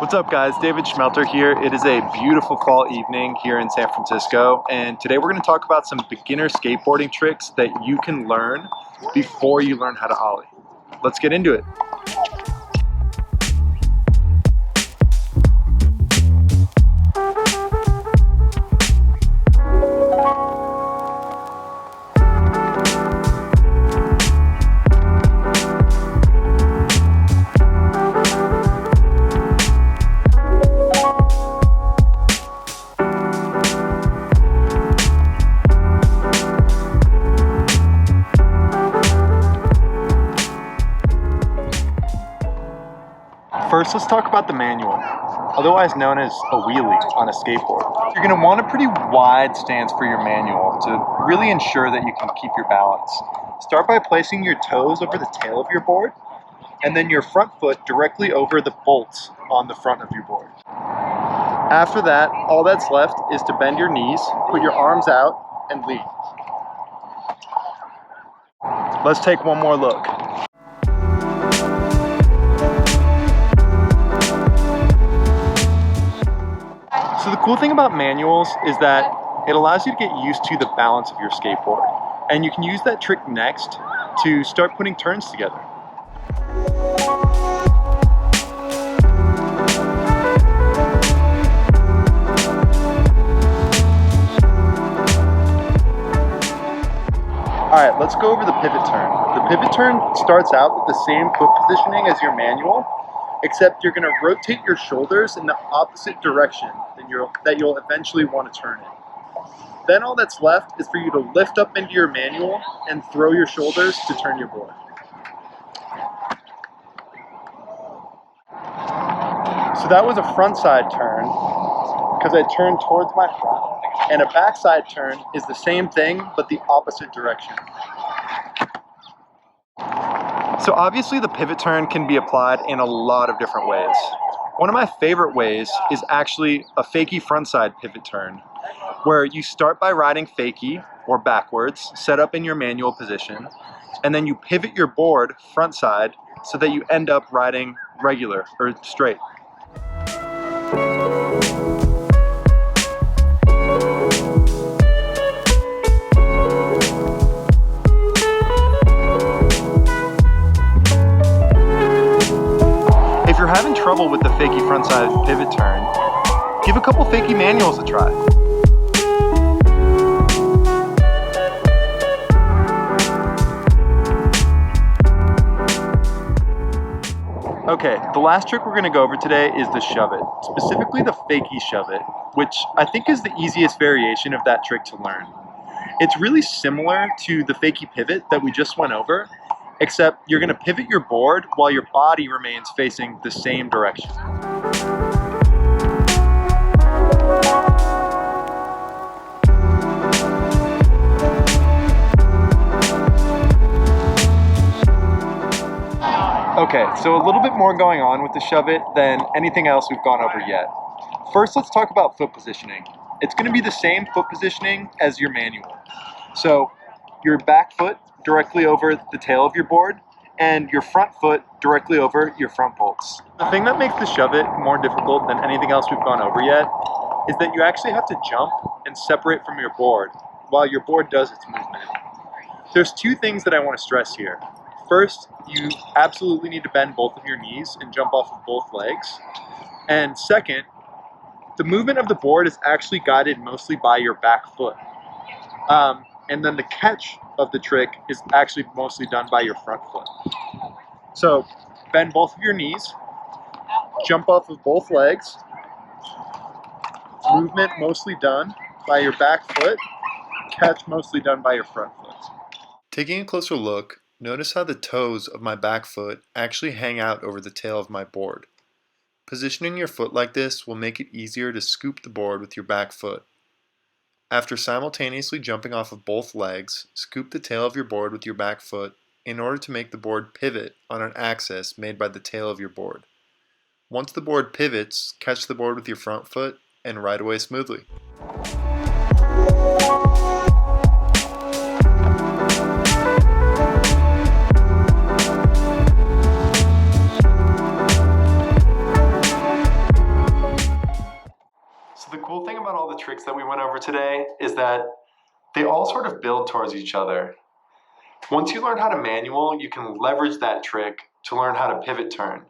What's up guys, David Schmelter here. It is a beautiful fall evening here in San Francisco, and today we're going to talk about some beginner skateboarding tricks that you can learn before you learn how to ollie. Let's get into it. First, let's talk about the manual, otherwise known as a wheelie on a skateboard. You're going to want a pretty wide stance for your manual to really ensure that you can keep your balance. Start by placing your toes over the tail of your board, and then your front foot directly over the bolts on the front of your board. After that, all that's left is to bend your knees, put your arms out, and lead. Let's take one more look. So the cool thing about manuals is that it allows you to get used to the balance of your skateboard. And you can use that trick next to start putting turns together. Alright, let's go over the pivot turn. The pivot turn starts out with the same foot positioning as your manual, except you're going to rotate your shoulders in the opposite direction that you'll eventually want to turn in. Then all that's left is for you to lift up into your manual and throw your shoulders to turn your board. So that was a frontside turn, because I turned towards my front, and a backside turn is the same thing, but the opposite direction. So obviously the pivot turn can be applied in a lot of different ways. One of my favorite ways is actually a fakie frontside pivot turn, where you start by riding fakie or backwards, set up in your manual position, and then you pivot your board frontside so that you end up riding regular or straight. If you're having trouble with the fakie frontside pivot turn, give a couple fakie manuals a try. Okay, the last trick we're going to go over today is the shuvit, specifically the fakie shuvit, which I think is the easiest variation of that trick to learn. It's really similar to the fakie pivot that we just went over, except you're going to pivot your board while your body remains facing the same direction. Okay, so a little bit more going on with the shuvit than anything else we've gone over yet. First, let's talk about foot positioning. It's going to be the same foot positioning as your manual. So your back foot directly over the tail of your board, and your front foot directly over your front bolts. The thing that makes the shuvit more difficult than anything else we've gone over yet is that you actually have to jump and separate from your board while your board does its movement. There's two things that I want to stress here. First, you absolutely need to bend both of your knees and jump off of both legs. And second, the movement of the board is actually guided mostly by your back foot. And then the catch of the trick is actually mostly done by your front foot. So bend both of your knees, jump off of both legs, movement mostly done by your back foot, catch mostly done by your front foot. Taking a closer look, notice how the toes of my back foot actually hang out over the tail of my board. Positioning your foot like this will make it easier to scoop the board with your back foot. After simultaneously jumping off of both legs, scoop the tail of your board with your back foot in order to make the board pivot on an axis made by the tail of your board. Once the board pivots, catch the board with your front foot and ride away smoothly. about all the tricks that we went over today is that they all sort of build towards each other. Once you learn how to manual, you can leverage that trick to learn how to pivot turn.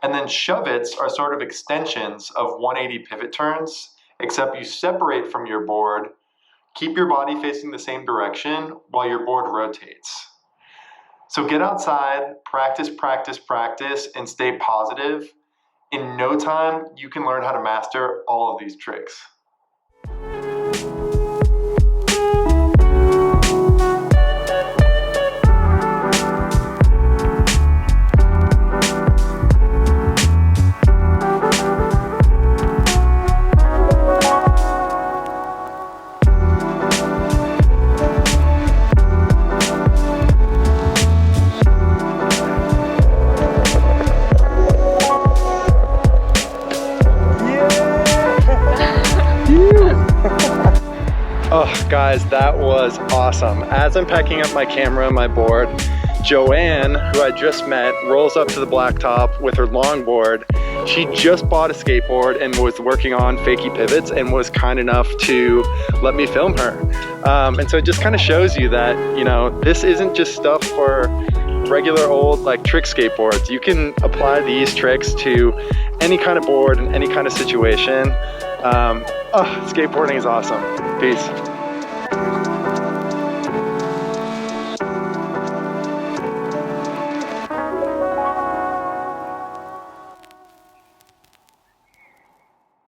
And then shuvits are sort of extensions of 180 pivot turns, except you separate from your board, keep your body facing the same direction while your board rotates. So get outside, practice, practice, practice, and stay positive. In no time, you can learn how to master all of these tricks. Oh, guys, that was awesome. As I'm packing up my camera and my board, Joann, who I just met, rolls up to the blacktop with her longboard. She just bought a skateboard and was working on fakie pivots and was kind enough to let me film her. And so it just kind of shows you that, you know, this isn't just stuff for regular old like trick skateboards. You can apply these tricks to any kind of board and any kind of situation. Skateboarding is awesome. Peace.